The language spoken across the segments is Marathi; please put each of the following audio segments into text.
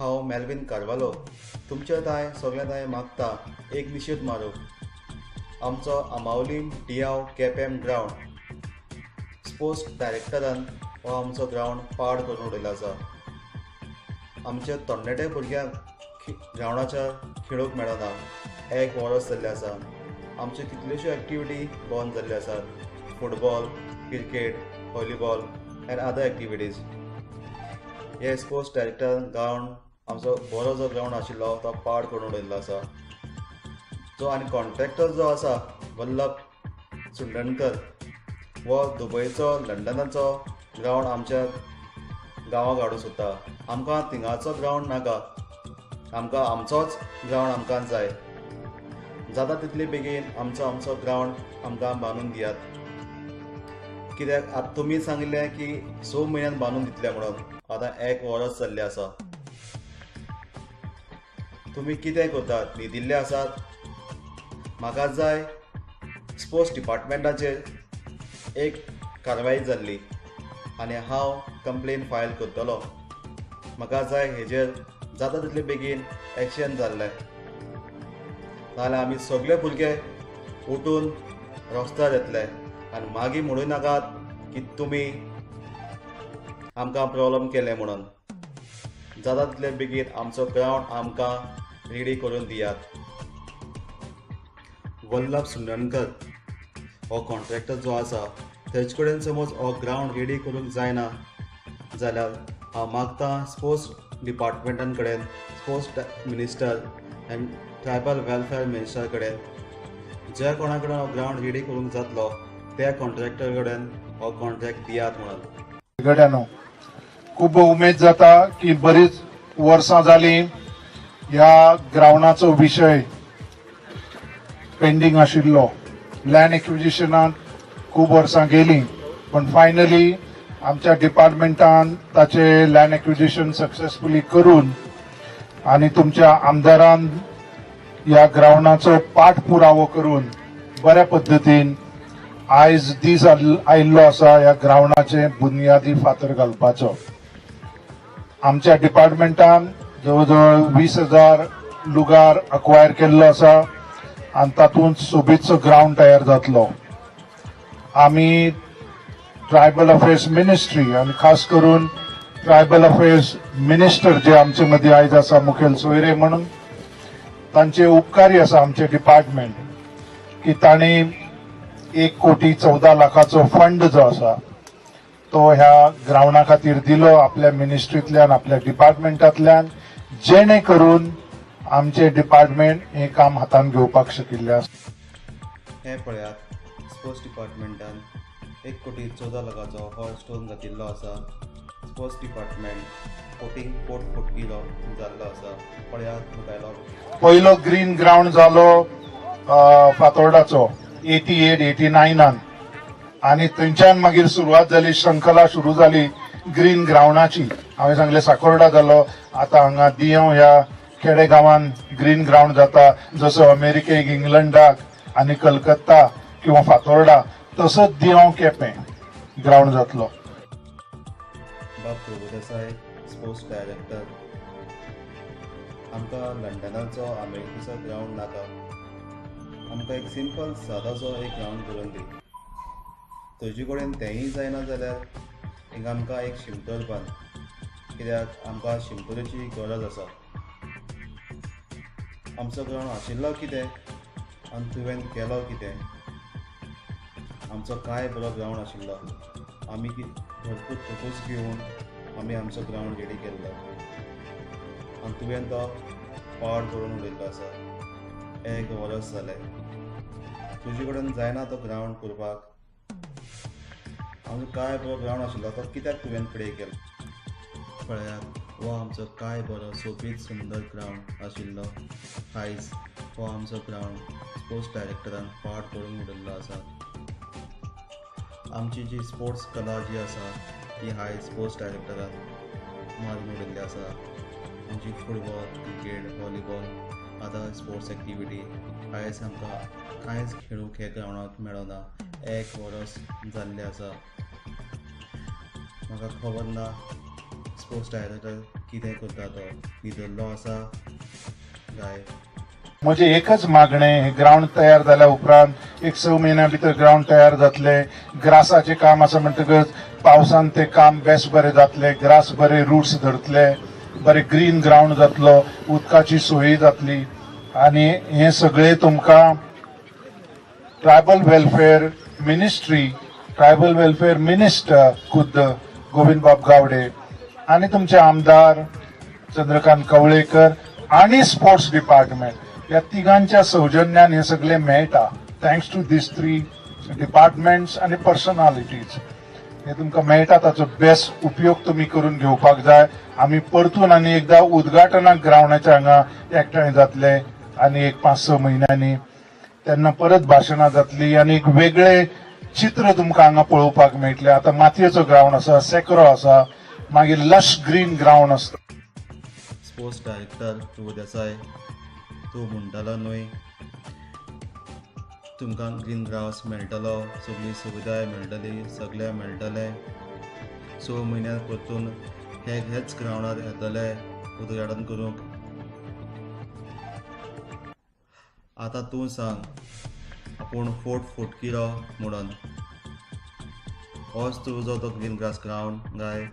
हांव मेल्विन कार्वालो तुमच्या ताय सगळ्या ताय मागता एक निशेध मारूंक. आमचो आमावलीम डियाव केपेम ग्रावंड स्पोर्ट्स डायरेक्टरान हो आमचो ग्रावंड पाड करून उडयलो आसा. आमच्या तरणाट्या भुरग्यांक ग्रावंडाचेर खेळूंक मेळना. एक वर्स जाल्लें आसा. आमच्यो कितल्योश्यो एक्टिविटी बंद जाल्ल्यो आसात. Football, cricket, volleyball end other activities. हे स्पोर्ट्स डायरेक्टर ग्रावंड आमचो बरो जो ग्रावंड आशिल्लो तो पाड करून उडयल्लो आसा. जो आनी कॉन्ट्रॅक्टर जो आसा वल्लभ सुंडणकर वो दुबयचो लंडनाचो ग्रावंड आमच्या गांवांक हाडूंक सोदता. आमकां थिंगाचो ग्रावंड नाका. आमकां आमचोच ग्रावंड आमकां जाय. जाता तितले बेगीन आमचो ग्रावंड आमकां बांदून दियात. कित्याक आतां तुमी सांगिल्लें की 6 म्हयन्यान बांदून दितले म्हणून. आतां 1 वर्स जाल्लें आसा. तुमी कितें करतात? न्हिदिल्ले आसात? म्हाका जाय स्पोर्ट्स डिपार्टमेंटाचेर एक कारवाई जाल्ली आनी हांव कंप्लेन फायल करतलो. म्हाका जाय हेजेर जाता तितले बेगीन एक्शन जाल्लें. नाजाल्यार आमी सगळे भुरगे उठून रस्त्यार येतले आनी मागीर म्हणूं नाकात की तुमी आमकां प्रॉब्लम केले म्हणून. जाता तितले बेगीन आमचो ग्रावंड आमकां रेडी करून दियात. वल्लभ सुंडणकर हो कॉन्ट्रॅक्टर जो आसा तेजे कडेन समज हो ग्रावंड रेडी करूंक जायना जाल्यार हांव मागतां स्पोर्ट्स डिपार्टमेंटान कडेन, sports minister end tribal welfare minister कडेन ज्या कोणा कडेन हो ग्रावंड रेडी करूंक जातलो त्या कॉन्ट्रॅक्टर कडेन हो कॉन्ट्रॅक्ट दियात म्हणून. गड्यानो खूब उमेद जाता की बरीच वर्सां जालीं ह्या ग्रावंडाचो विशय पेंडींग आशिल्लो. लँड एक्विजिशनाक खूब वर्सां गेलीं पण फायनली आमच्या डिपार्टमेंटान ताचे लँड एक्विजिशन सक्सेसफुली करून आनी तुमच्या आमदारान ह्या ग्रावंडाचो पाठपुरावो करून बऱ्या पद्दतीन आयज दीस आयिल्लो आसा ह्या ग्रावंडाचे बुनयादी फातर घालपाचो. आमच्या डिपार्टमेंटान जवळजवळ 20,000 लुगार अक्वायर केल्लो आसा आनी तातूंत सोबीतसो ग्रावंड तयार जातलो. आमी ट्रायबल अफेर्स मिनिस्ट्री आनी खास करून ट्रायबल अफेर्स मिनिस्टर जे आमचे मदीं आयज आसा मुखेल सोयरे म्हणून तांचे उपकारी आसा आमचे डिपार्टमेंट की तांणी 1,14,00,000 फंड जो आसा तो ह्या ग्रावंडा खातीर दिलो आपल्या मिनिस्ट्रींतल्यान, आपल्या डिपार्टमेंटांतल्यान, जेणे करून आमचे डिपार्टमेंट हे काम हातान घेवपाक शिकिल्ले आसा. हे पळयात स्पोर्ट्स डिपार्टमेंटान 1,14,00,000 हो स्टोन घातिल्लो आसा. स्पोर्ट्स डिपार्टमेंट पोर्टफोलिओ जाल्लो आसा. पळयात मुखायलो पयलो ग्रीन ग्रावंड जालो फातोर्डाचो 88-89 आनी थंयच्यान मागीर सुरवात जाली, श्रंखला सुरू जाली ग्रीन ग्रावंडाची. हांवें सांगलें साकोर्डा जालो, आतां हांगा दियो ह्या खेडे गांवान ग्रीन ग्रावंड जाता. जसो अमेरिकेक, इंग्लंडाक आनी कलकत्ता किंवा फातोर्डा तसोच दियो केपें ग्रावंड जातलो. बाब प्रभुदेसाय स्पोर्ट्स डायरेक्टर. आमकां लंडनाचो अमेरिकेचो ग्रावंड नाका. आमकां एक सिंपल सादोसो एक ग्रावंड करून दी. तुजे कडेन तेंय जायना जाल्यार हिंगा आमकां एक शिमतोर बांद. कित्याक आमकां शिमतोरेची गरज आसा. आमचो ग्रावंड आशिल्लो कितें आनी तुवें केलो कितें? आमचो कांय बरो ग्रावंड आशिल्लो. आमी भरपूर फोकस घेवन आमी आमचो ग्रावंड रेडी केल्लो आनी तुवें तो पाड करून उडयल्लो आसा. 1 वर्स जालें. तुजे कडेन जायना तो ग्रावंड करपाक. आमचो काय बरो ग्रावंड आशिल्लो तो कित्याक तुवें फुडें केलो? पळयात हो आमचो काय बरो सोबीत सुंदर ग्रावंड आशिल्लो. आयज हो आमचो ग्रावंड स्पोर्ट्स डायरेक्टरान पाड करून उडयल्लो आसा. आमची जी स्पोर्ट्स कला जी आसा ती आयज स्पोर्ट्स डायरेक्टरान मारून उडयल्ली आसा. आमची football, cricket, volleyball other sports activity आयज आमकां कांयच खेळूंक हे ग्रावंडाक मेळना. 1 वर्स जाल्लें आसा. म्हाका खबर ना स्पोर्ट्स डायरेक्टर कितें करता तो न्हिदल्लो आसा काय म्हजे एकच मागणें ग्राउंड तयार जाल्या उपरांत एक 6 म्हयन्या भितर ग्राउंड तयार जातले ग्रासाचें काम आसा म्हणटकच पावसान तें काम बेस्ट बरें जातलें ग्रास बरे रुट्स धरतले बरें ग्रीन ग्राउंड जातलो उदकाची सोय जातली आनी हें सगळें तुमकां tribal welfare ministry tribal welfare minister खुद्द गोविंद बाब गावडे आनी तुमचे आमदार चंद्रकांत कवळेकर आनी स्पोर्ट्स डिपार्टमेंट ह्या तिगांच्या सौजन्यान हे सगळे मेळटा थँक्स टू दीस 3 डिपार्टमेंट्स आनी पर्सनालिटीज हे तुमकां मेळटा ताचो बेस्ट उपयोग तुमी करून घेवपाक जाय आमी परतून आनी एकदा उद्घाटनाक ग्राउंडाच्या हांगा एकठांय जातले आनी एक 5-6 म्हयन्यांनी तेन्ना परत भाशणां जातली आनी एक वेगळे चित्र तुमकां हांगा पळोवपाक मेळटलें आतां मातयेचो ग्राउंड आसा सेक्रो आसा मागीर लश ग्रीन ग्राउंड आसता स्पोर्ट्स डायरेक्टर ध्रुव देसाय तूं म्हणटालो न्हय तुमकां ग्रीन ग्रास मेळटलो सगळी सुविधाय मेळटली सगळें मेळटलें 6 म्हयन्यान परतून हेच ग्रावंडार येतले उद्घाटन करूंक आतां तूं सांग आपूण फोट किरो म्हणून होच तुजो तो ग्रीन ग्रास ग्रावंड गाय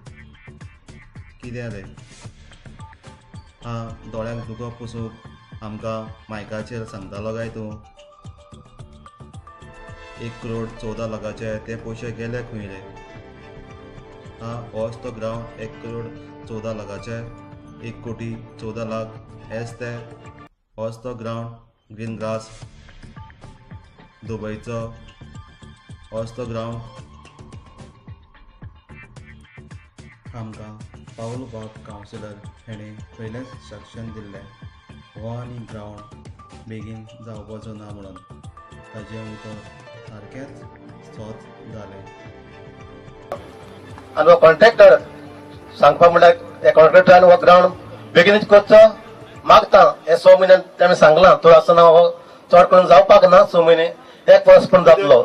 कितें रे दोळ्यांक दुखो पुसूंक आमकां मायकाचेर सांगतालो काय तूं 1 करोड 14 लाखाचे ते पयशे गेले खंय रे होच तो ग्रावंड 1 करोड 14 लाखाचे 1 कोटी 14 लाख हेच ते होच तो ग्रावंड ग्रीन ग्रास दुबयचो होच तो ग्रावंड आमकां पावल बाग कावन्सिलर हेणें पयलेंच इंस्ट्रक्शन दिल्लें हो आनी ग्रावंड बेगीन जावपाचो ना म्हणून ताचे उतर सारकेंच सोत जालें आनी हो कॉन्ट्रॅक्टर सांगपाक म्हणल्यार हे कॉन्ट्रॅक्टरान हो ग्रावंड बेगीनच करचो मागता हे 6 म्हयन्यान ताणें सांगलां तो आसतना हो चड करून जावपाक ना 6 म्हयने 1 वर्स पण जातलो